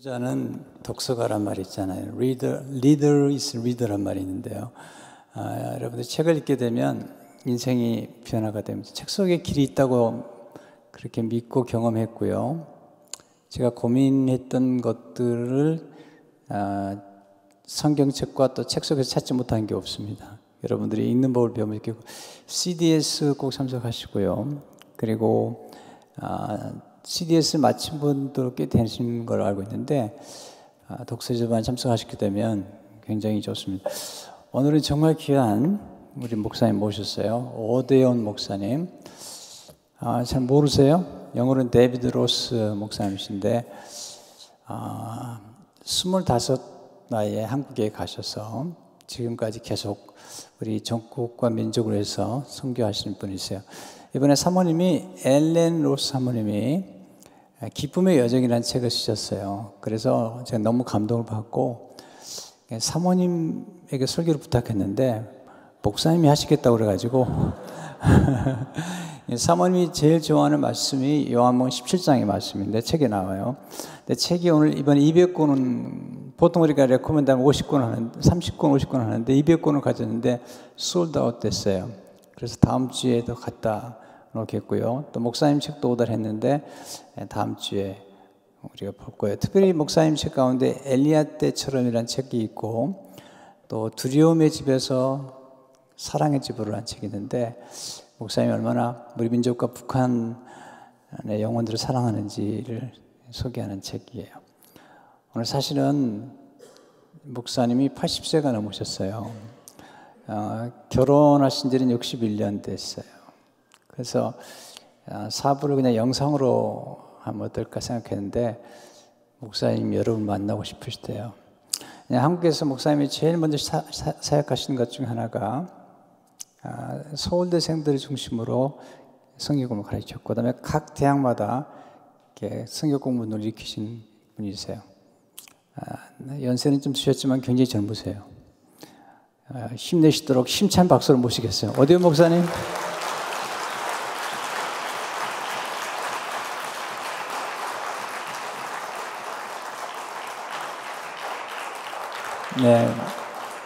저는 독서가란 말이 있잖아요. Reader is reader란 말이 있는데요. 여러분들 책을 읽게 되면 인생이 변화가 됩니다. 책 속에 길이 있다고 그렇게 믿고 경험했고요. 제가 고민했던 것들을 성경책과 또 책 속에서 찾지 못한 게 없습니다. 여러분들이 읽는 법을 배우면 이렇게 CDS 꼭 참석하시고요. 그리고 CDS 마친 분도 꽤 되시는 걸 알고 있는데 독서집안 참석하시게 되면 굉장히 좋습니다. 오늘은 정말 귀한 우리 목사님 모셨어요. 오대원 목사님. 잘 모르세요? 영어로는 데이비드 로스 목사님이신데 25 나이에 한국에 가셔서 지금까지 계속 우리 전국과 민족을 위해서 선교하시는 분이세요. 이번에 사모님이 엘렌 로스 사모님이 기쁨의 여정이라는 책을 쓰셨어요. 그래서 제가 너무 감동을 받고 사모님에게 설교를 부탁했는데 목사님이 하시겠다고 그래가지고 사모님이 제일 좋아하는 말씀이 요한복음 17장의 말씀인데 책에 나와요. 근데 책이 오늘 이번에 200권은 보통 우리가 레코멘드하면 50권 하는데 30권, 50권 하는데 200권을 가졌는데 솔드아웃 됐어요. 그래서 다음 주에도 갖다 놓겠고요. 또 목사님 책도 오달했는데 다음 주에 우리가 볼 거예요. 특별히 목사님 책 가운데 엘리야 때처럼이라는 책이 있고 또 두려움의 집에서 사랑의 집으로 라는 책이 있는데 목사님이 얼마나 우리 민족과 북한의 영혼들을 사랑하는지를 소개하는 책이에요. 오늘 사실은 목사님이 80세가 넘으셨어요. 결혼하신 지는 61년 됐어요. 그래서 사부를 그냥 영상으로 하면 어떨까 생각했는데 목사님 여러분 만나고 싶으시대요. 한국에서 목사님이 제일 먼저 사역하신 것 중 하나가 서울대생들을 중심으로 성경 공부를 가르쳤고 그다음에 각 대학마다 이렇게 성경 공부를 일으키신 분이세요. 연세는 좀 드셨지만 굉장히 젊으세요. 힘내시도록 힘찬 박수를 모시겠어요. 오대원 목사님. 네,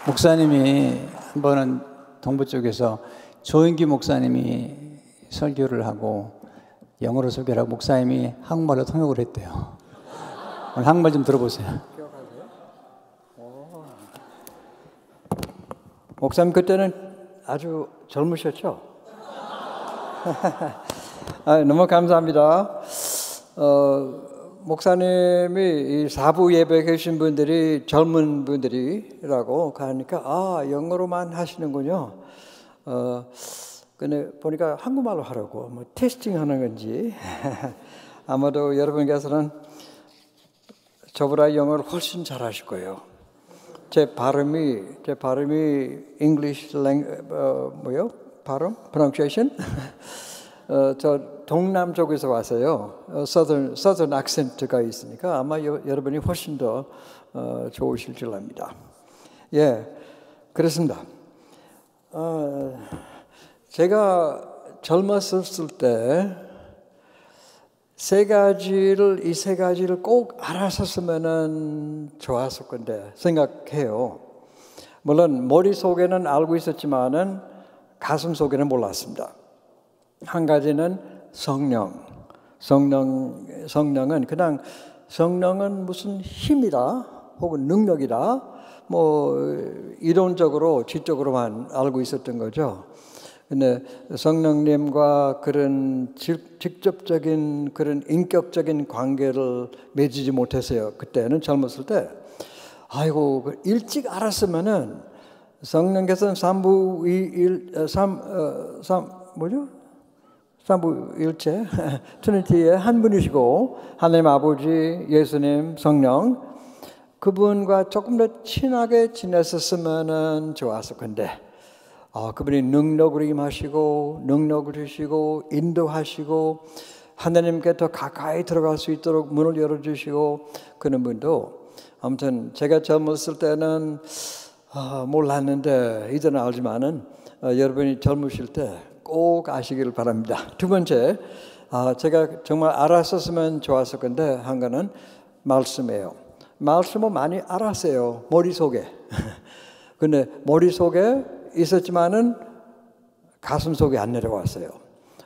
목사님이 한 번은 동부 쪽에서 조인기 목사님이 설교를 하고 영어로 설교를 하고 목사님이 한국말로 통역을 했대요. 오늘 한국말 좀 들어보세요. 목사님 그때는 아주 젊으셨죠? 너무 감사합니다. 목사님이 이 사부 예배 계신 분들이 젊은 분들이라고 하니까 영어로만 하시는군요. 근데 보니까 한국말로 하라고 뭐 테스팅하는 건지 아마도 여러분께서는 저보다 영어를 훨씬 잘하실 거예요. 제 발음이 English 뭐요? 발음? pronunciation? 저 동남 쪽에서 왔어요. Southern accent가 있으니까 아마 여러분이 훨씬 더 좋으실 줄 압니다. 예, 그렇습니다. 제가 젊었을 때 이 세 가지를 꼭 알았었으면 좋았을 건데 생각해요. 물론 머릿속에는 알고 있었지만은 가슴 속에는 몰랐습니다. 한 가지는 성령은 그냥 성령은 무슨 힘이다 혹은 능력이다 뭐 이론적으로 지적으로만 알고 있었던 거죠. 근데 성령님과 그런 직접적인 그런 인격적인 관계를 맺지 못했어요. 그때는 젊었을 때. 아이고 일찍 알았으면은 성령께서는 삼부일체 트리니티의 한 분이시고 하나님 아버지, 예수님, 성령 그분과 조금 더 친하게 지냈었으면 좋았을 건데 그분이 능력으로 임하시고 능력을 주시고 인도하시고 하나님께 더 가까이 들어갈 수 있도록 문을 열어주시고 그런 분도 아무튼 제가 젊었을 때는 몰랐는데 이제는 알지만은 여러분이 젊으실 때 꼭 아시기를 바랍니다. 두 번째 제가 정말 알았었으면 좋았을 건데 한 거는 말씀이에요. 말씀을 많이 알았어요. 머릿속에. 근데 머릿속에 있었지만은 가슴 속에 안 내려왔어요.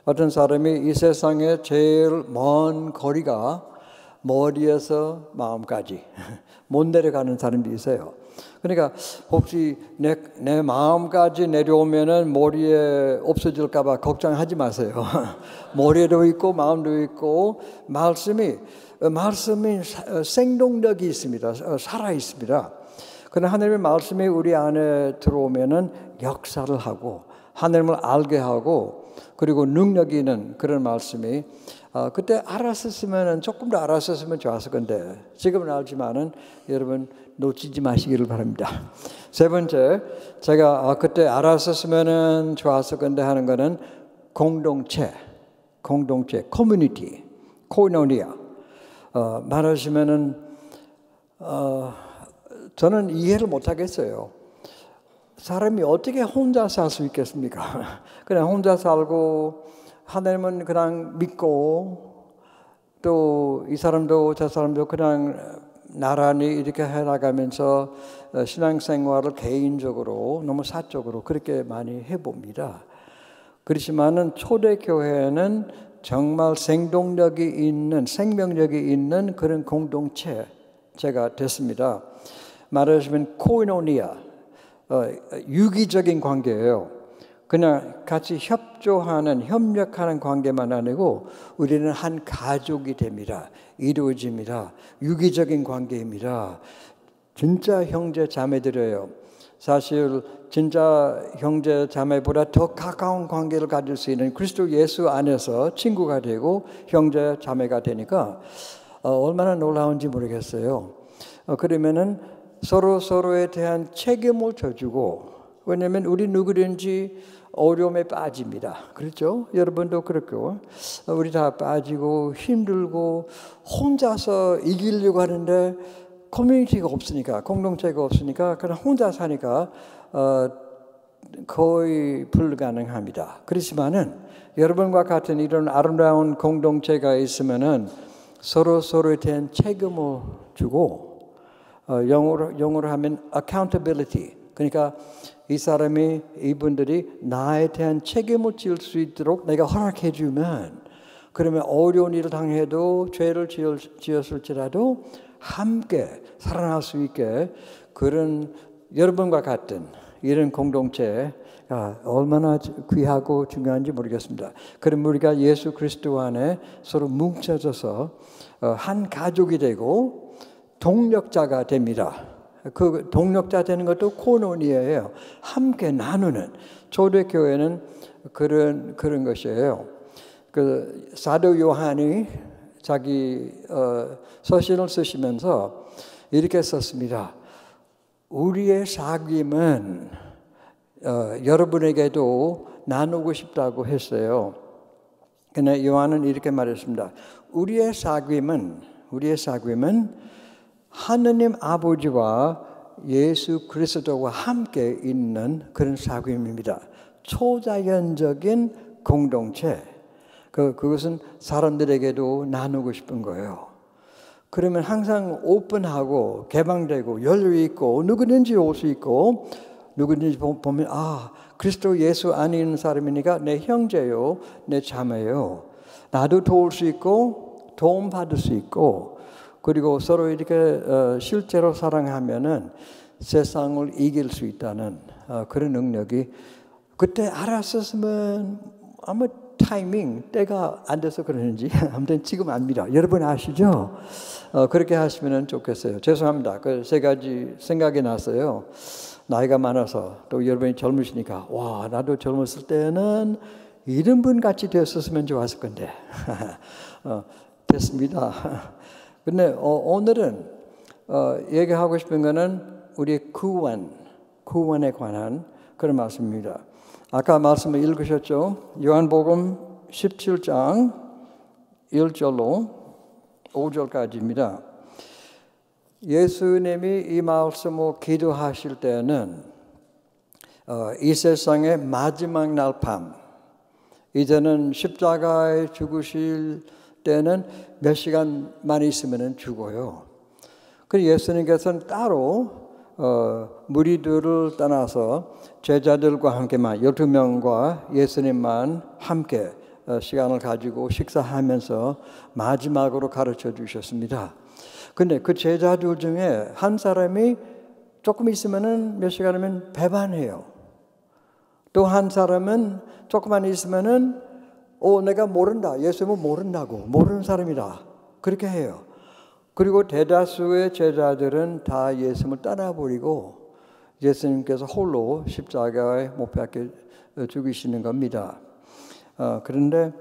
어떤 사람이 이 세상에 제일 먼 거리가 머리에서 마음까지 못 내려가는 사람도 있어요. 그러니까 혹시 내 마음까지 내려오면은 머리에 없어질까 봐 걱정하지 마세요. 머리에도 있고 마음도 있고 말씀이 생동력이 있습니다. 살아 있습니다. 그러나 하나님의 말씀이 우리 안에 들어오면은 역사를 하고 하나님을 알게 하고 그리고 능력이 있는 그런 말씀이 그때 알았었으면 조금 더 알았었으면 좋았을 건데 지금은 알지만은 여러분 놓치지 마시기를 바랍니다. 세 번째 제가 그때 알았었으면 좋았을 건데 하는 거는 공동체, 커뮤니티, 코이노니아. 말하시면은 저는 이해를 못 하겠어요. 사람이 어떻게 혼자 살 수 있겠습니까? 그냥 혼자 살고 하나님은 그냥 믿고 또 이 사람도 저 사람도 그냥 나란히 이렇게 해나가면서 신앙생활을 개인적으로 너무 사적으로 그렇게 많이 해봅니다. 그렇지만은 초대교회는 정말 생동력이 있는 생명력이 있는 그런 공동체가 됐습니다. 말하자면 코이노니아 유기적인 관계예요. 그냥 같이 협력하는 관계만 아니고 우리는 한 가족이 됩니다. 이루어집니다. 유기적인 관계입니다. 진짜 형제 자매들이에요. 사실 진짜 형제 자매보다 더 가까운 관계를 가질 수 있는 그리스도 예수 안에서 친구가 되고 형제 자매가 되니까 얼마나 놀라운지 모르겠어요. 그러면은 서로에 대한 책임을 져주고 왜냐하면 우리 누구든지 어려움에 빠집니다. 그렇죠? 여러분도 그렇고 우리 다 빠지고 힘들고 혼자서 이기려고 하는데 커뮤니티가 없으니까 공동체가 없으니까 그냥 혼자 사니까 거의 불가능합니다. 그렇지만은 여러분과 같은 이런 아름다운 공동체가 있으면은 서로에 대한 책임을 주고 영어로 하면 accountability. 그러니까 이 사람이 이분들이 나에 대한 책임을 질 수 있도록 내가 허락해 주면 그러면 어려운 일을 당해도 죄를 지었을지라도 함께 살아날 수 있게 그런 여러분과 같은 이런 공동체가 얼마나 귀하고 중요한지 모르겠습니다. 그럼 우리가 예수 그리스도 안에 서로 뭉쳐져서 한 가족이 되고 동력자가 됩니다. 그 동력자 되는 것도 코노니아예요. 함께 나누는 초대교회는 그런 것이에요. 그 사도 요한이 자기 서신을 쓰시면서 이렇게 썼습니다. 우리의 사귐은 여러분에게도 나누고 싶다고 했어요. 근데 요한은 이렇게 말했습니다. 우리의 사귐은 하느님 아버지와 예수 그리스도와 함께 있는 그런 사귐입니다. 초자연적인 공동체. 그것은 사람들에게도 나누고 싶은 거예요. 그러면 항상 오픈하고 개방되고 열려있고 누구든지 올 수 있고 누구든지 보면 그리스도 예수 안에 있는 사람이니까 내 형제요 내 자매요. 나도 도울 수 있고 도움받을 수 있고 그리고 서로 이렇게 실제로 사랑하면은 세상을 이길 수 있다는 그런 능력이 그때 알았었으면 아마 때가 안 돼서 그러는지 아무튼 지금 압니다. 여러분 아시죠? 그렇게 하시면 좋겠어요. 죄송합니다. 그 세 가지 생각이 났어요. 나이가 많아서 또 여러분이 젊으시니까 와 나도 젊었을 때는 이런 분 같이 되었으면 좋았을 건데 됐습니다. 근데 오늘은 얘기하고 싶은 거는 우리의 구원에 관한 그런 말씀입니다. 아까 말씀을 읽으셨죠? 요한복음 17장 1절로 5절까지입니다. 예수님이 이 말씀을 기도하실 때는 이 세상의 마지막 날 밤 이제는 십자가에 죽으실 때는 몇 시간만 있으면 죽어요. 그 예수님께서는 따로 무리들을 떠나서 제자들과 함께만 12명과 예수님만 함께 시간을 가지고 식사하면서 마지막으로 가르쳐 주셨습니다. 근데 그 제자들 중에 한 사람이 조금 있으면은 몇 시간이면 배반해요. 또 한 사람은 조금만 있으면은 내가 모른다. 예수님은 모른다고. 모르는 사람이다. 그렇게 해요. 그리고 대다수의 제자들은 다 예수님을 떠나버리고 예수님께서 홀로 십자가에 못 박혀 죽이시는 겁니다. 그런데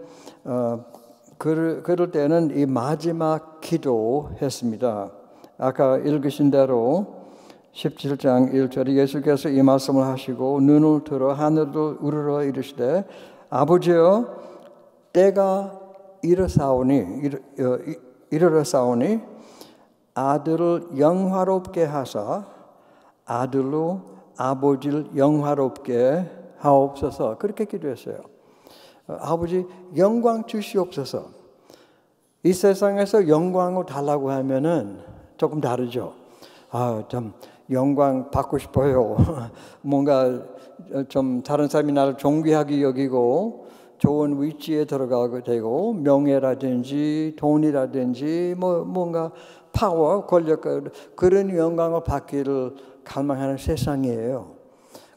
그럴 때는 이 마지막 기도했습니다. 아까 읽으신 대로 17장 1절에 예수께서 이 말씀을 하시고 눈을 들어 하늘을 우러러 이르시되 아버지여 때가 이르러사오니 아들을 영화롭게 하사 아들로 아버지를 영화롭게 하옵소서. 그렇게 기도했어요. 아버지 영광 주시옵소서. 이 세상에서 영광을 달라고 하면은 조금 다르죠. 좀 영광 받고 싶어요. 뭔가 좀 다른 사람이 나를 존귀하게 여기고 좋은 위치에 들어가게 되고 명예라든지 돈이라든지 뭔가 파워, 권력 그런 영광을 받기를 갈망하는 세상이에요.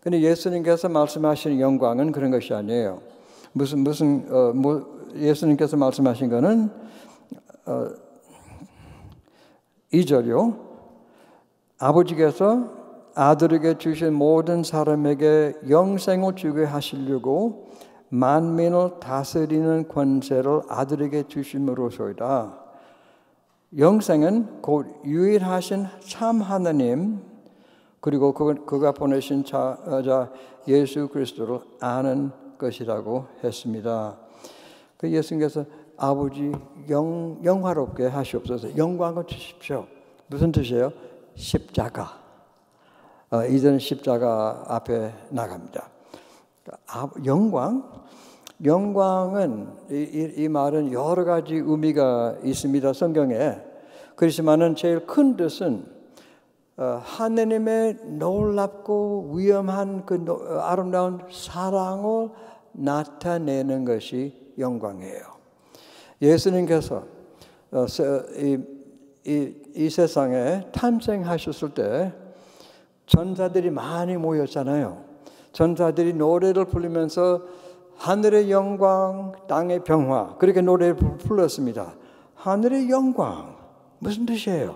근데 예수님께서 말씀하시는 영광은 그런 것이 아니에요. 예수님께서 말씀하신 거는 2절이요. 아버지께서 아들에게 주신 모든 사람에게 영생을 주게 하시려고 만민을 다스리는 권세를 아들에게 주심으로소이다. 영생은 곧 유일하신 참 하나님 그리고 그가 보내신 자 예수 그리스도를 아는 것이라고 했습니다. 그 예수님께서 아버지 영화롭게 하시옵소서. 영광을 주십시오. 무슨 뜻이에요? 십자가. 이제는 십자가 앞에 나갑니다. 영광은 이 말은 여러 가지 의미가 있습니다. 성경에. 그렇지만은 제일 큰 뜻은 하느님의 놀랍고 위엄한 그 아름다운 사랑을 나타내는 것이 영광이에요. 예수님께서 이 세상에 탄생하셨을 때 전사들이 많이 모였잖아요. 전사들이 노래를 부르면서 하늘의 영광, 땅의 평화 그렇게 노래를 불렀습니다. 하늘의 영광 무슨 뜻이에요?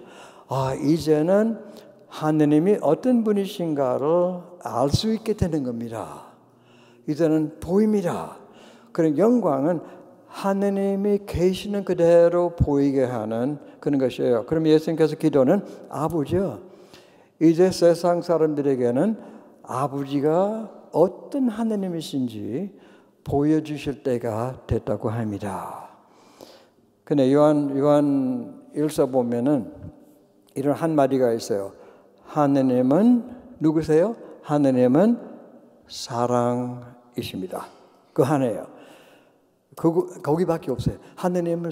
이제는 하느님이 어떤 분이신가를 알 수 있게 되는 겁니다. 이제는 보입니다. 그런 영광은 하느님이 계시는 그대로 보이게 하는 그런 것이에요. 그럼 예수님께서 기도는 아버지요. 이제 세상 사람들에게는 아버지가 어떤 하느님이신지 보여주실 때가 됐다고 합니다. 근데 요한 1서 보면은 이런 한마디가 있어요. 하느님은 누구세요? 하느님은 사랑이십니다. 그 하나예요. 거기밖에 없어요. 하느님은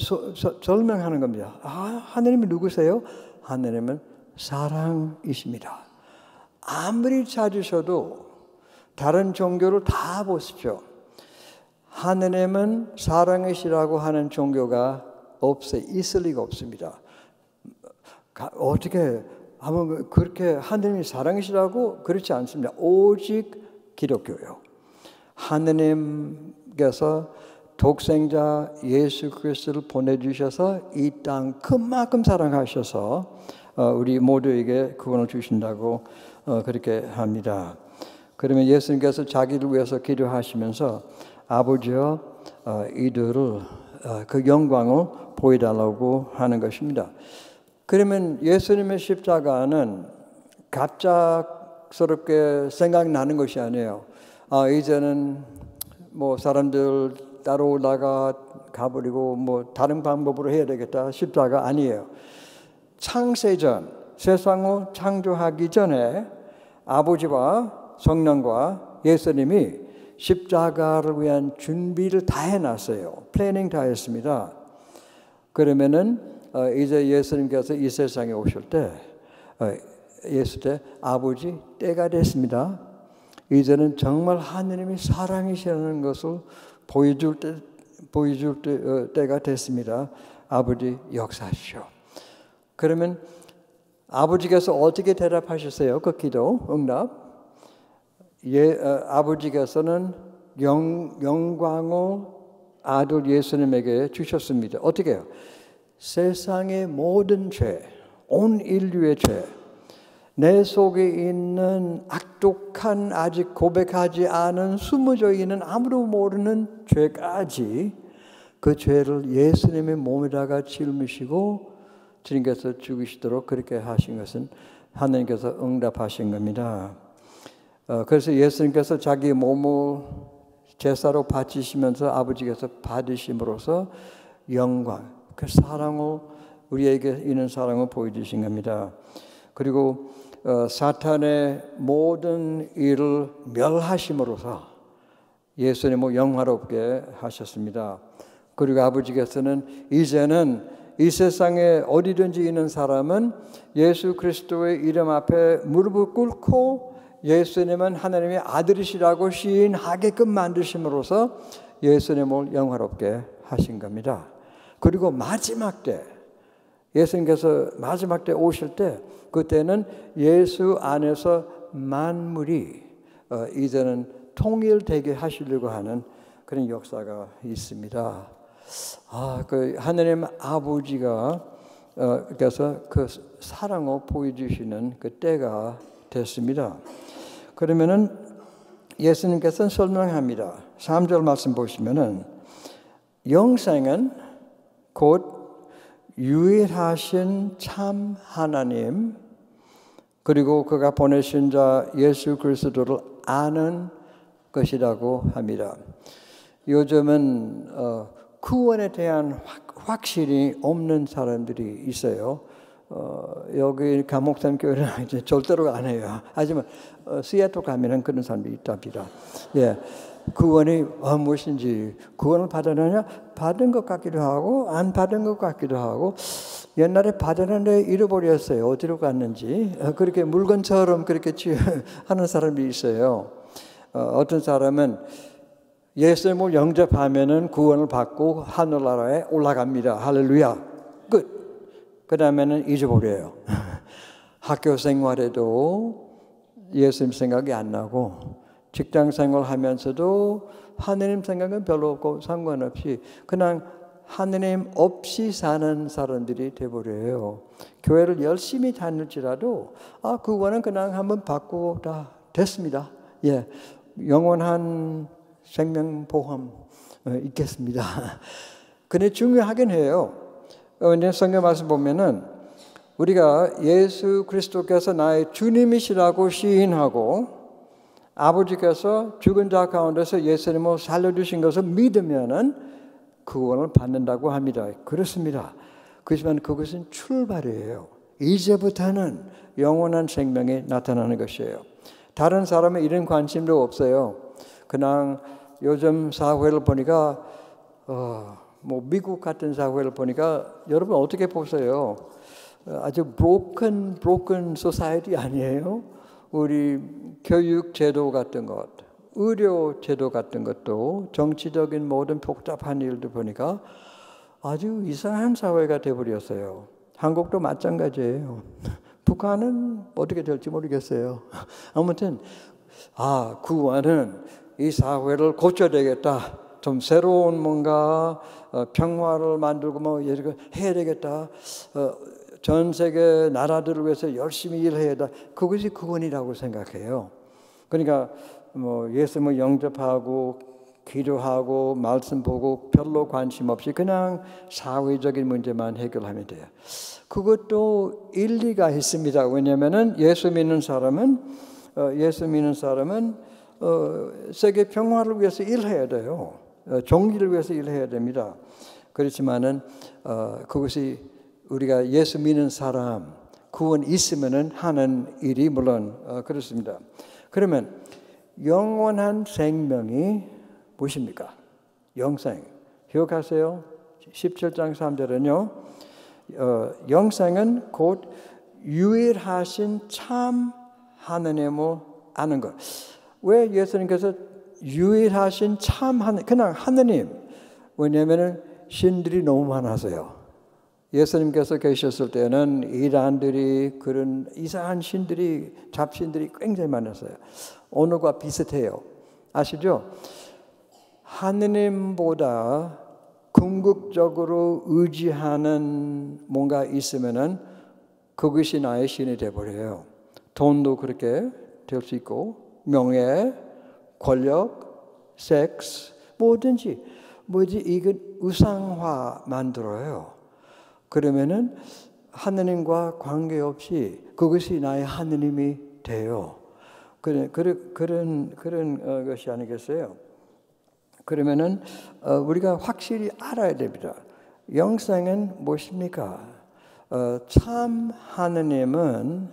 설명하는 겁니다. 하느님은 누구세요? 하느님은 사랑이십니다. 아무리 찾으셔도 다른 종교를 다 보십시오. 하느님은 사랑이시라고 하는 종교가 없어요. 있을 리가 없습니다. 어떻게 하면 그렇게 하느님이 사랑이시라고? 그렇지 않습니다. 오직 기독교요. 하느님께서 독생자 예수 그리스도를 보내주셔서 이 땅 큰만큼 사랑하셔서 우리 모두에게 구원을 주신다고 그렇게 합니다. 그러면 예수님께서 자기를 위해서 기도하시면서 아버지여 이들을 그 영광을 보여달라고 하는 것입니다. 그러면 예수님의 십자가는 갑작스럽게 생각나는 것이 아니에요. 이제는 뭐 사람들 따로 올라가 가버리고 뭐 다른 방법으로 해야 되겠다. 십자가 아니에요. 창세전 세상을 창조하기 전에 아버지와 성령과 예수님이 십자가를 위한 준비를 다 해놨어요. 플래닝 다 했습니다. 그러면은 이제 예수님께서 이 세상에 오실 때 예수 때 아버지 때가 됐습니다. 이제는 정말 하느님이 사랑이시라는 것을 보여줄 때가 됐습니다. 아버지 역사하시오. 그러면 아버지께서 어떻게 대답하셨어요? 그 기도 응답. 아버지께서는 영광을 아들 예수님에게 주셨습니다. 어떻게 해요? 세상의 모든 죄, 온 인류의 죄, 내 속에 있는 악독한 아직 고백하지 않은 숨어져 있는 아무도 모르는 죄까지 그 죄를 예수님의 몸에다가 짊으시고 주님께서 죽으시도록 그렇게 하신 것은 하나님께서 응답하신 겁니다. 그래서 예수님께서 자기 몸을 제사로 바치시면서 아버지께서 받으심으로써 영광, 그 사랑을 우리에게 있는 사랑을 보여주신 겁니다. 그리고 사탄의 모든 일을 멸하심으로써 예수님을 영화롭게 하셨습니다. 그리고 아버지께서는 이제는 이 세상에 어디든지 있는 사람은 예수 그리스도의 이름 앞에 무릎을 꿇고 예수님은 하나님의 아들이시라고 시인하게끔 만드심으로써 예수님을 영화롭게 하신 겁니다. 그리고 마지막 때 예수님께서 마지막 때 오실 때 그때는 예수 안에서 만물이 이제는 통일되게 하시려고 하는 그런 역사가 있습니다. 그 하나님 아버지가 그래서 그 사랑을 보여주시는 그 때가 됐습니다. 그러면은 예수님께서는 설명합니다. 3절 말씀 보시면은 영생은 곧 유일하신 참 하나님 그리고 그가 보내신 자 예수 그리스도를 아는 것이라고 합니다. 요즘은 구원에 대한 확신이 없는 사람들이 있어요. 여기 감옥산 교회는 이제 절대로 안 해요. 하지만 시애틀 가면은 그런 사람들이 있답니다. 예, 구원이 무엇인지 구원을 받았느냐? 받은 것 같기도 하고 안 받은 것 같기도 하고 옛날에 받았는데 잃어버렸어요. 어디로 갔는지 그렇게 물건처럼 그렇게 하는 사람이 있어요. 어떤 사람은 예수님을 영접하면은 구원을 받고 하늘나라에 올라갑니다. 할렐루야. 끝. 그 다음에는 잊어버려요. 학교 생활에도 예수님 생각이 안 나고 직장 생활하면서도 하느님 생각은 별로 없고 상관없이 그냥 하느님 없이 사는 사람들이 돼버려요. 교회를 열심히 다닐지라도 그거는 그냥 한번 받고 다 됐습니다. 예, 영원한 생명보험 있겠습니다. 근데 중요하긴 해요. 근데 성경 말씀 보면은 우리가 예수 그리스도께서 나의 주님이시라고 시인하고 아버지께서 죽은 자 가운데서 예수님을 살려주신 것을 믿으면은 구원을 받는다고 합니다. 그렇습니다. 그렇지만 그것은 출발이에요. 이제부터는 영원한 생명이 나타나는 것이에요. 다른 사람은 이런 관심도 없어요. 그냥 요즘 사회를 보니까 미국 같은 사회를 보니까 여러분 어떻게 보세요? 아주 broken society 아니에요? 우리 교육 제도 같은 것, 의료 제도 같은 것도 정치적인 모든 복잡한 일도 보니까 아주 이상한 사회가 되어버렸어요. 한국도 마찬가지예요. 북한은 어떻게 될지 모르겠어요. 아무튼 구원은 이 사회를 고쳐야 되겠다. 좀 새로운 뭔가 평화를 만들고 해야 되겠다. 전 세계 나라들을 위해서 열심히 일해야 돼. 그것이 구원이라고 생각해요. 그러니까 예수님을 영접하고 기도하고 말씀 보고 별로 관심 없이 그냥 사회적인 문제만 해결하면 돼요. 그것도 일리가 있습니다. 왜냐하면은 예수 믿는 사람은 세계 평화를 위해서 일해야 돼요. 정의를 위해서 일해야 됩니다. 그렇지만은 그것이 우리가 예수 믿는 사람 구원 있으면은 하는 일이 물론 그렇습니다. 그러면 영원한 생명이 무엇입니까? 영생. 기억하세요? 17장 3절은요. 영생은 곧 유일하신 참 하느님을 아는 것. 왜 예수님께서 유일하신 참 그냥 하느님? 왜냐하면 신들이 너무 많아서요. 예수님께서 계셨을 때는 이단들이 그런 이상한 신들이 잡신들이 굉장히 많았어요. 오늘과 비슷해요. 아시죠? 하느님보다 궁극적으로 의지하는 뭔가 있으면은 그것이 나의 신이 되어버려요. 돈도 그렇게 될 수 있고, 명예, 권력, 섹스, 뭐든지 이건 우상화 만들어요. 그러면은 하느님과 관계없이 그것이 나의 하느님이 돼요. 그런 것이 아니겠어요? 그러면은 우리가 확실히 알아야 됩니다. 영생은 무엇입니까? 참 하느님은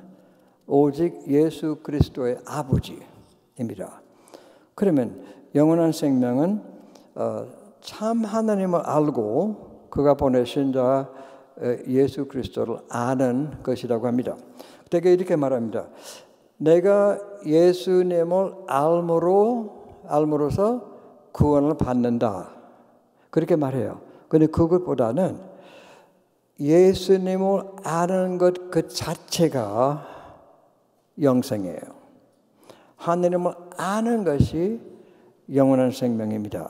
오직 예수 그리스도의 아버지입니다. 그러면 영원한 생명은 참 하나님을 알고 그가 보내신 자 예수 그리스도를 아는 것이라고 합니다. 되게 이렇게 말합니다. 내가 예수님을 알므로서 구원을 받는다. 그렇게 말해요. 그런데 그것보다는 예수님을 아는 것 그 자체가 영생이에요. 하느님을 아는 것이 영원한 생명입니다.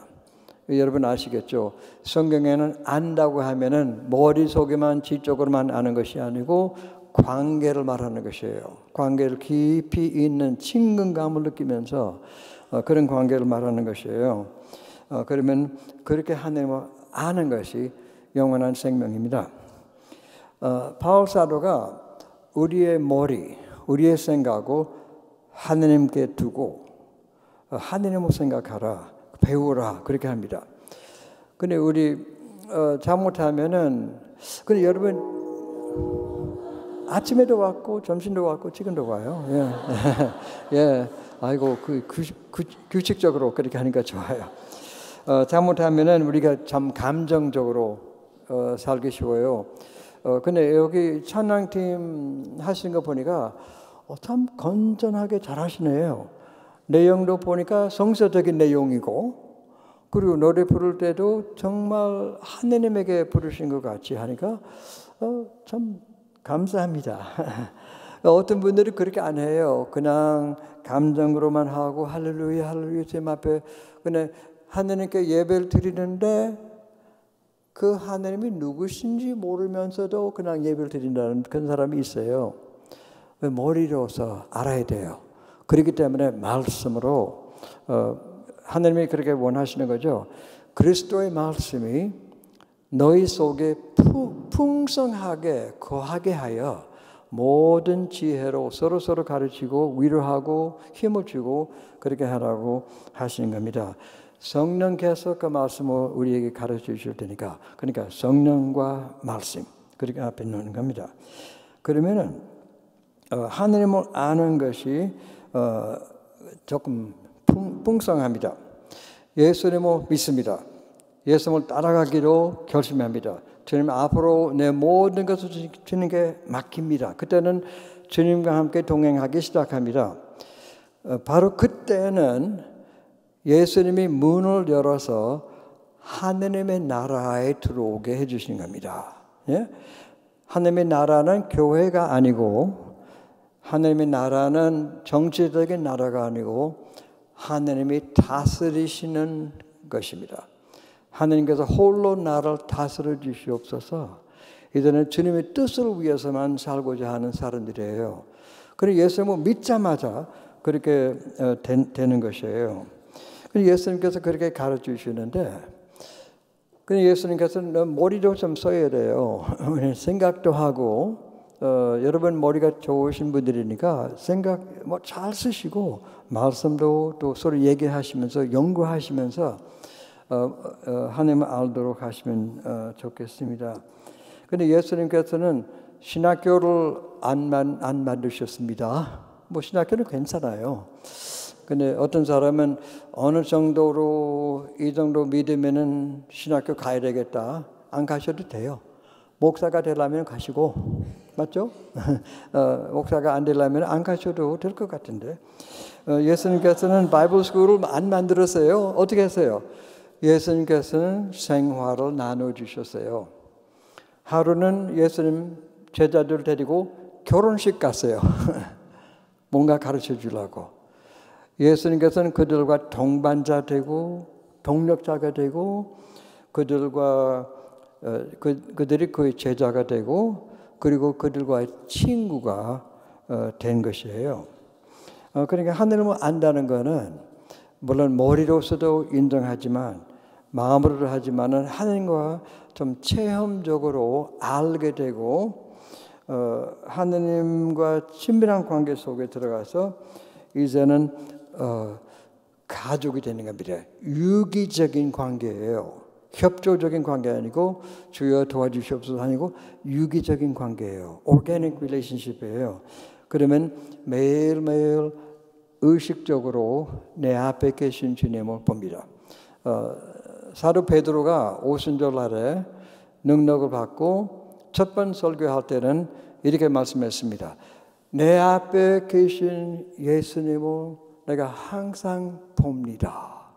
여러분 아시겠죠? 성경에는 안다고 하면은 머릿속에만 지적으로만 아는 것이 아니고 관계를 말하는 것이에요. 관계를 깊이 있는 친근감을 느끼면서 그런 관계를 말하는 것이에요. 그러면 그렇게 하느님을 아는 것이 영원한 생명입니다. 바울 사도가 우리의 머리, 우리의 생각을 하느님께 두고 하느님을 생각하라, 배우라 그렇게 합니다. 근데 우리 잘못하면은 근데 여러분 아침에도 왔고 점심도 왔고 지금도 와요. 예, 예. 아이고 규칙적으로 그렇게 하니까 좋아요. 잘못하면은 우리가 참 감정적으로 살기 쉬워요. 근데 여기 찬양팀 하시는 거 보니까 참 건전하게 잘하시네요. 내용도 보니까 성서적인 내용이고, 그리고 노래 부를 때도 정말 하느님에게 부르신 것 같이 하니까 참 감사합니다. 어떤 분들은 그렇게 안 해요. 그냥 감정으로만 하고 할렐루야 할렐루야 주님 앞에 그냥 하느님께 예배를 드리는데 그 하느님이 누구신지 모르면서도 그냥 예배를 드린다는 그런 사람이 있어요. 머리로서 알아야 돼요. 그렇기 때문에 말씀으로 하느님이 그렇게 원하시는 거죠. 그리스도의 말씀이 너희 속에 풍성하게 거하게 하여 모든 지혜로 서로 가르치고 위로하고 힘을 주고 그렇게 하라고 하시는 겁니다. 성령께서 그 말씀을 우리에게 가르쳐 주실 테니까, 그러니까 성령과 말씀 그렇게 앞에 놓는 겁니다. 그러면은 하느님을 아는 것이 조금 풍성합니다. 예수님을 믿습니다. 예수님을 따라가기로 결심합니다. 주님 앞으로 내 모든 것을 주님께 맡깁니다. 그때는 주님과 함께 동행하기 시작합니다. 바로 그때는 예수님이 문을 열어서 하느님의 나라에 들어오게 해주신 겁니다. 예? 하느님의 나라는 교회가 아니고, 하느님의 나라는 정치적인 나라가 아니고 하느님이 다스리시는 것입니다. 하느님께서 홀로 나를 다스려 주시옵소서. 이제는 주님의 뜻을 위해서만 살고자 하는 사람들이에요. 그리고 예수님을 믿자마자 그렇게 되는 것이에요. 예수님께서 그렇게 가르쳐 주시는데, 예수님께서는 머리도 좀 써야 돼요. 생각도 하고, 여러분 머리가 좋으신 분들이니까 생각 잘 쓰시고 말씀도 또 서로 얘기하시면서 연구하시면서 하나님을 알도록 하시면 좋겠습니다. 근데 예수님께서는 신학교를 안 만드셨습니다. 신학교는 괜찮아요. 근데 어떤 사람은 어느 정도로 이 정도 믿으면은 신학교 가야 되겠다. 안 가셔도 돼요. 목사가 되려면 가시고 맞죠? 목사가 안 되려면 안 가셔도 될 것 같은데. 예수님께서는 바이블 스쿨을 안 만들었어요. 어떻게 했어요? 예수님께서는 생활을 나눠주셨어요. 하루는 예수님 제자들 데리고 결혼식 갔어요. 뭔가 가르쳐 주려고. 예수님께서는 그들과 동반자 되고 동력자가 되고 그들이 그의 제자가 되고 그리고 그들과의 친구가 된 것이에요. 그러니까 하늘을 안다는 것은 물론 머리로서도 인정하지만 마음으로도 하지만은 하나님과 좀 체험적으로 알게 되고 하느님과 친밀한 관계 속에 들어가서 이제는 가족이 되는 겁니다. 유기적인 관계예요. 협조적인 관계 아니고 주여 도와주시옵소서 아니고 유기적인 관계예요. organic relationship이에요. 그러면 매일매일 의식적으로 내 앞에 계신 주님을 봅니다. 사도 베드로가 오순절 날에 능력을 받고 첫 번 설교할 때는 이렇게 말씀했습니다. 내 앞에 계신 예수님을 내가 항상 봅니다.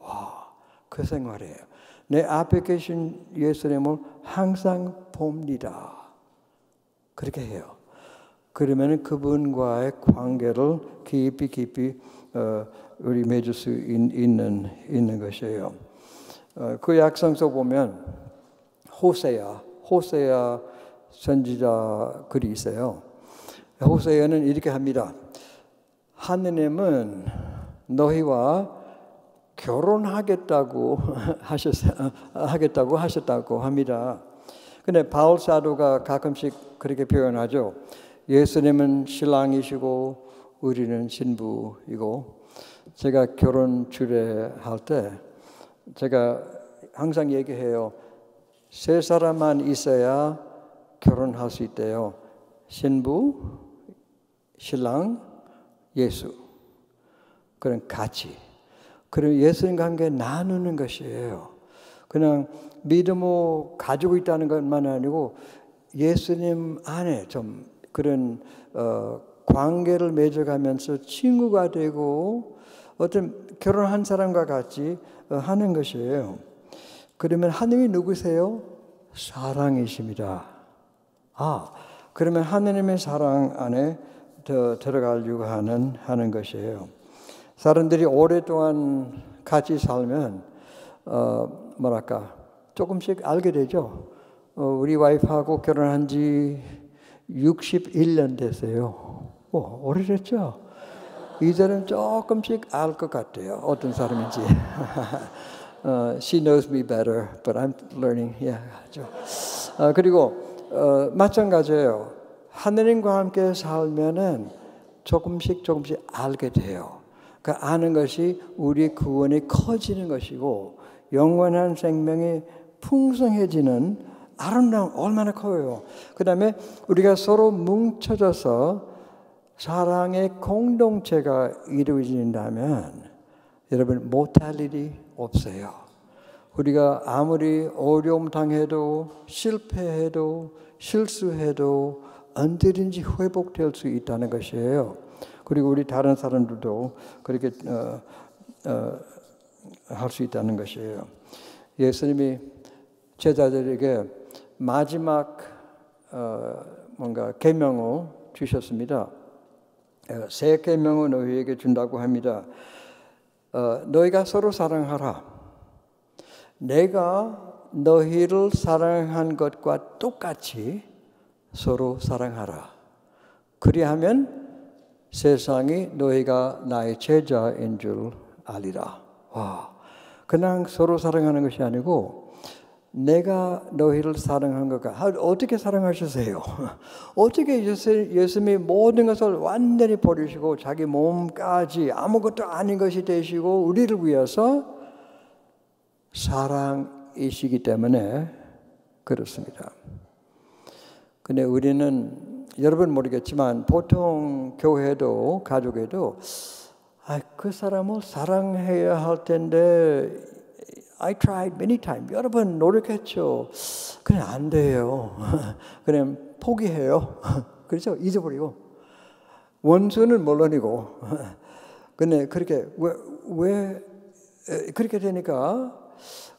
와, 그 생활이에요. 내 앞에 계신 예수님을 항상 봅니다. 그렇게 해요. 그러면 그분과의 관계를 깊이 우리 맺을 수 있는 것이에요. 그 약성서 보면 호세야 선지자 글이 있어요. 호세야는 이렇게 합니다. 하느님은 너희와 결혼하겠다고 하셨다고 합니다. 근데 바울 사도가 가끔씩 그렇게 표현하죠. 예수님은 신랑이시고 우리는 신부이고 제가 결혼 주례할 때 제가 항상 얘기해요. 세 사람만 있어야 결혼할 수 있대요. 신부, 신랑, 예수. 그럼 같이. 그럼 예수님과 함께 나누는 것이에요. 그냥 믿음을 가지고 있다는 것만 아니고 예수님 안에 좀 그런 관계를 맺어가면서 친구가 되고 어떤 결혼한 사람과 같이 하는 것이에요. 그러면 하느님이 누구세요? 사랑이십니다. 그러면 하느님의 사랑 안에 들어가려고 하는 것이에요. 사람들이 오랫동안 같이 살면 조금씩 알게 되죠. 우리 와이프하고 결혼한 지 61년 됐어요. 오래됐죠? 이제는 조금씩 알 것 같아요. 어떤 사람인지. She knows me better, but I'm learning. 그리고 마찬가지예요. 하느님과 함께 살면은 조금씩 알게 돼요. 그 아는 것이 우리 구원이 커지는 것이고 영원한 생명이 풍성해지는 아름다움 얼마나 커요. 그 다음에 우리가 서로 뭉쳐져서 사랑의 공동체가 이루어진다면 여러분 못할 일이 없어요. 우리가 아무리 어려움 당해도 실패해도 실수해도 언제든지 회복될 수 있다는 것이에요. 그리고 우리 다른 사람들도 그렇게 할 수 있다는 것이에요. 예수님이 제자들에게 마지막 계명을 주셨습니다. 새 계명을 너희에게 준다고 합니다. 너희가 서로 사랑하라. 내가 너희를 사랑한 것과 똑같이 서로 사랑하라. 그리하면 세상이 너희가 나의 제자인 줄 알리라. 그냥 서로 사랑하는 것이 아니고 내가 너희를 사랑한 것과 어떻게 사랑하셨어요? 어떻게 예수님이 모든 것을 완전히 버리시고 자기 몸까지 아무것도 아닌 것이 되시고 우리를 위해서 사랑이시기 때문에 그렇습니다. 근데 우리는 여러분 모르겠지만 보통 교회도 가족에도 그 사람을 사랑해야 할 텐데 I tried many times. 여러 번 노력했죠. 그냥 안 돼요. 그냥 포기해요. 그렇죠? 잊어버리고. 원수는 물론이고. 근데 그렇게 왜 그렇게 되니까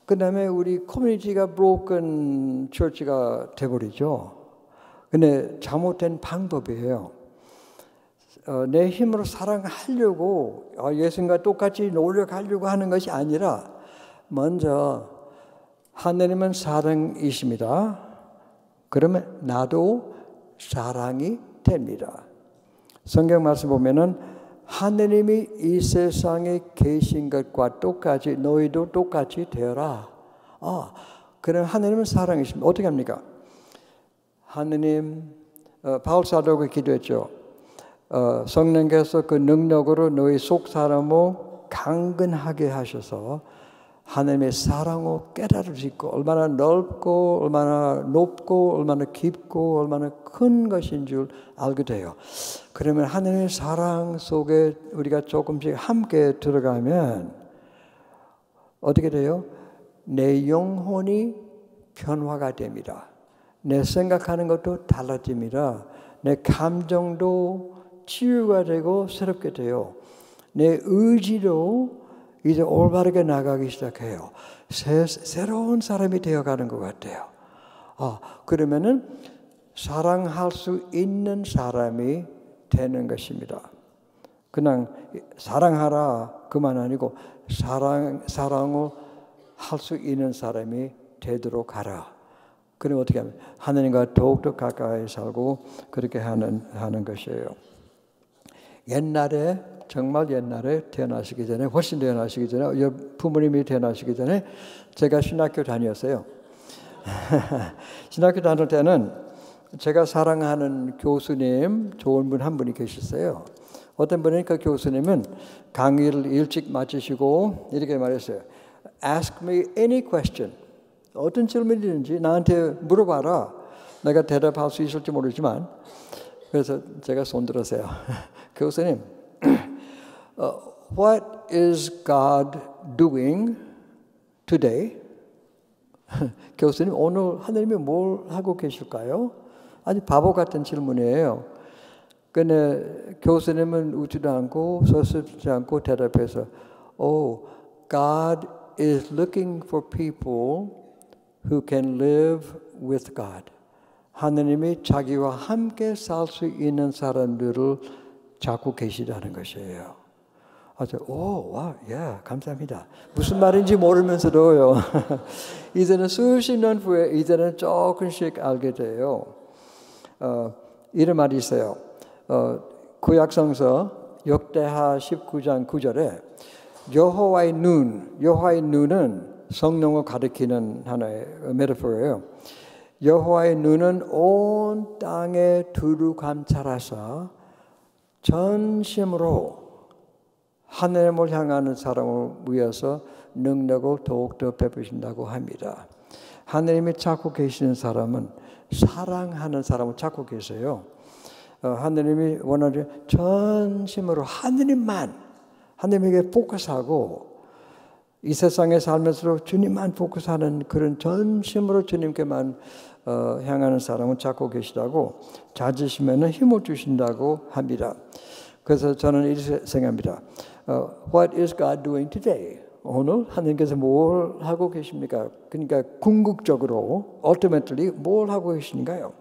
그 다음에 우리 커뮤니티가 브로큰 처치가 돼버리죠. 근데 잘못된 방법이에요. 내 힘으로 사랑하려고 예수님과 똑같이 노력하려고 하는 것이 아니라 먼저 하나님은 사랑이십니다. 그러면 나도 사랑이 됩니다. 성경 말씀 보면은 하나님이 이 세상에 계신 것과 똑같이 너희도 똑같이 되어라. 그럼 하나님은 사랑이십니다. 어떻게 합니까? 하나님, 바울 사도가 기도했죠. 성령께서 그 능력으로 너희 속 사람을 강건하게 하셔서 하나님의 사랑을 깨달을 수 있고 얼마나 넓고 얼마나 높고 얼마나 깊고 얼마나 큰 것인 줄 알게 돼요. 그러면 하나님의 사랑 속에 우리가 조금씩 함께 들어가면 어떻게 돼요? 내 영혼이 변화가 됩니다. 내 생각하는 것도 달라집니다. 내 감정도 치유가 되고 새롭게 돼요. 내 의지도 이제 올바르게 나가기 시작해요. 새로운 사람이 되어가는 것 같아요. 그러면은 사랑할 수 있는 사람이 되는 것입니다. 그냥 사랑하라 그만 아니고 사랑을 할 수 있는 사람이 되도록 하라. 그럼 어떻게 하면 하나님과 더욱더 가까이 살고 그렇게 하는 것이에요. 옛날에 정말 옛날에 태어나시기 전에 훨씬 태어나시기 전에 부모님이 태어나시기 전에 제가 신학교 다녔어요. 신학교 다닐 때는 제가 사랑하는 교수님 좋은 분 한 분이 계셨어요. 어떤 분은 그 교수님은 강의를 일찍 마치시고 이렇게 말했어요. Ask me any question. 어떤 질문이든지 나한테 물어봐라. 내가 대답할 수 있을지 모르지만 그래서 제가 손들었어요. 교수님, what is God doing today? 교수님, 오늘 하나님이 뭘 하고 계실까요? 아주 바보 같은 질문이에요. 근데 교수님은 웃지도 않고 서슴지 않고 대답해서 God is looking for people who can live with God. 하나님이 자기와 함께 살 수 있는 사람들을 찾고 계시다는 것이에요. 감사합니다. 무슨 말인지 모르면서도요. 이제는 수십 년 후에 이제는 조금씩 알게 돼요. 이런 말이 있어요. 구약성서 역대하 19장 9절에 여호와의 눈은 성령을 가리키는 하나의 메타포예요. 여호와의 눈은 온 땅에 두루 감찰하사 전심으로 하나님을 향하는 사람을 위해서 능력을 더욱더 베푸신다고 합니다. 하나님이 찾고 계시는 사람은 사랑하는 사람을 찾고 계세요. 하나님이 원하는 전심으로 하나님에게 포커스하고 이 세상에 살면서 주님만 포커스하는 그런 전심으로 주님께만 향하는 사람을 찾고 계시다고 찾으시면 힘을 주신다고 합니다. 그래서 저는 이렇게 생각합니다. What is God doing today? 오늘 하나님께서 뭘 하고 계십니까? 그러니까 궁극적으로 ultimately 뭘 하고 계신가요?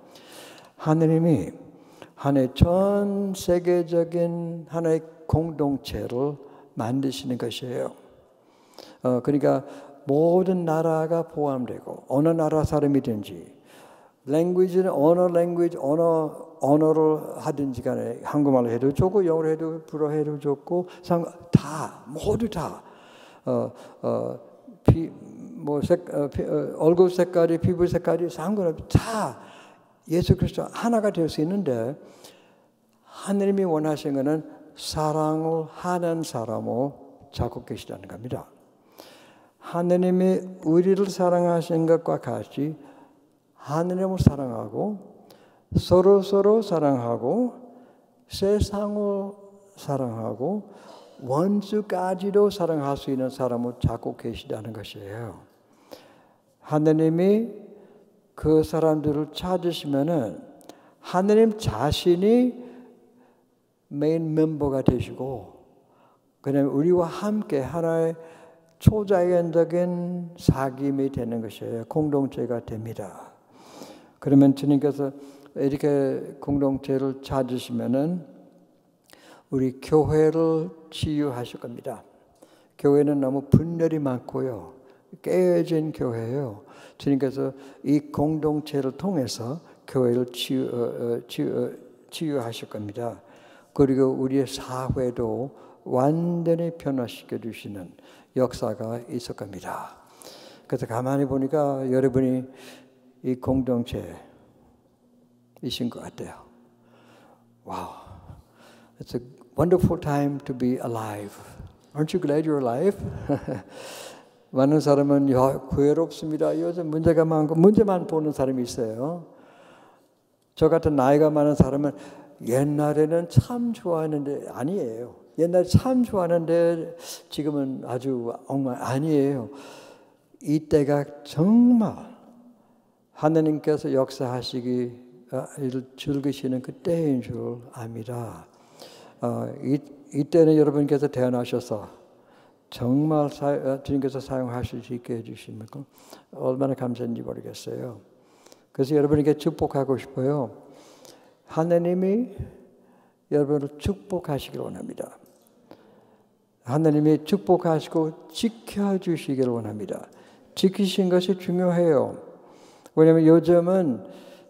하나님이 하나의 전 세계적인 하나의 공동체를 만드시는 것이에요. 그러니까 모든 나라가 포함되고 어느 나라 사람이든지 랭귀지는 언어를 하든지 간에 한국말로 해도 좋고 영어로 해도 불어 해도 좋고 모두 다 얼굴 색깔이 피부 색깔이 상관없이 다 예수 그리스도 하나가 될 수 있는데 하나님이 원하시는 것은 사랑을 하는 사람을 찾고 계시다는 겁니다. 하나님이 우리를 사랑하신 것과 같이 하나님을 사랑하고 서로 사랑하고 세상을 사랑하고 원수까지도 사랑할 수 있는 사람을 찾고 계시다는 것이에요. 하나님이 그 사람들을 찾으시면은 하느님 자신이 메인 멤버가 되시고 그다음에 우리와 함께 하나의 초자연적인 사귐이 되는 것이에요. 공동체가 됩니다. 그러면 주님께서 이렇게 공동체를 찾으시면은 우리 교회를 치유하실 겁니다. 교회는 너무 분열이 많고요. 깨어진 교회예요. 주님께서 이 공동체를 통해서 교회를 치유하실 겁니다. 그리고 우리의 사회도 완전히 변화시켜 주시는 역사가 있을 겁니다. 그래서 가만히 보니까 여러분이 이 공동체이신 것 같아요. 와우, it's a wonderful time to be alive. Aren't you glad you're alive? 많은 사람은 괴롭습니다. 요즘 문제가 많고 문제만 보는 사람이 있어요. 저 같은 나이가 많은 사람은 옛날에는 참 좋아하는데 아니에요. 옛날에 참 좋아하는데 지금은 아주 엉망 아니에요. 이때가 정말 하나님께서 역사하시기 즐기시는 그때인 줄 압니다. 이때는 여러분께서 태어나셔서 정말 주님께서 사용하실 수 있게 해주시는 거 얼마나 감사한지 모르겠어요. 그래서 여러분에게 축복하고 싶어요. 하나님이 여러분을 축복하시길 원합니다. 하나님이 축복하시고 지켜주시기를 원합니다. 지키신 것이 중요해요. 왜냐하면 요즘은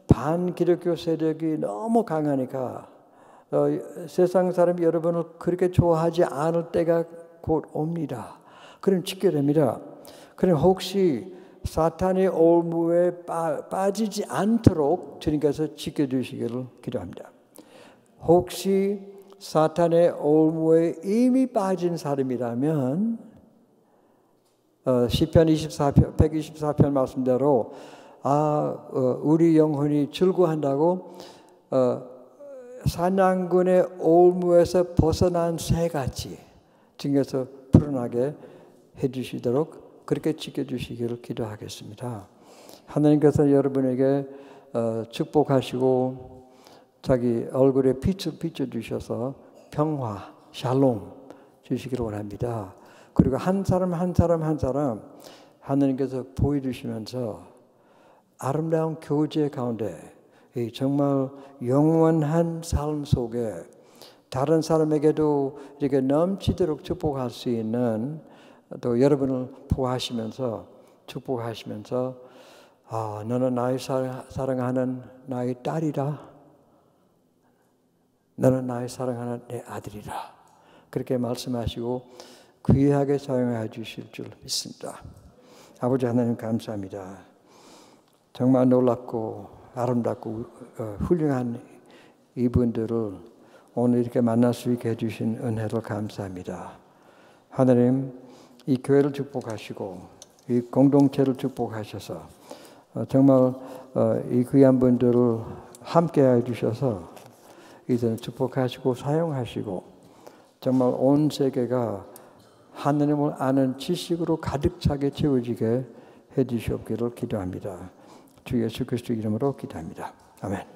반기독교 세력이 너무 강하니까 세상 사람이 여러분을 그렇게 좋아하지 않을 때가 곧 옵니다. 그럼 지켜야 됩니다. 그럼 혹시 사탄의 올무에 빠지지 않도록 주님께서 지켜주시기를 기도합니다. 혹시 사탄의 올무에 이미 빠진 사람이라면 시편 124편 말씀대로 우리 영혼이 즐거워한다고 사냥꾼의 올무에서 벗어난 새같이 주님께서 풀어나게 해주시도록 그렇게 지켜주시기를 기도하겠습니다. 하나님께서 여러분에게 축복하시고 자기 얼굴에 빛을 비춰주셔서 평화, 샬롬 주시기를 원합니다. 그리고 한 사람 하나님께서 보여주시면서 아름다운 교제 가운데 정말 영원한 삶 속에 다른 사람에게도 이렇게 넘치도록 축복할 수 있는 또 여러분을 보호하시면서 축복하시면서 너는 나의 사랑하는 나의 딸이라 너는 나의 사랑하는 내 아들이라 그렇게 말씀하시고 귀하게 사용해 주실 줄 믿습니다. 아버지 하나님 감사합니다. 정말 놀랍고 아름답고 훌륭한 이분들을 오늘 이렇게 만날 수 있게 해주신 은혜를 감사합니다. 하나님 이 교회를 축복하시고 이 공동체를 축복하셔서 정말 이 귀한 분들을 함께 해주셔서 이제는 축복하시고 사용하시고 정말 온 세계가 하나님을 아는 지식으로 가득 차게 채워지게 해주시옵기를 기도합니다. 주 예수 그리스도 이름으로 기도합니다. 아멘.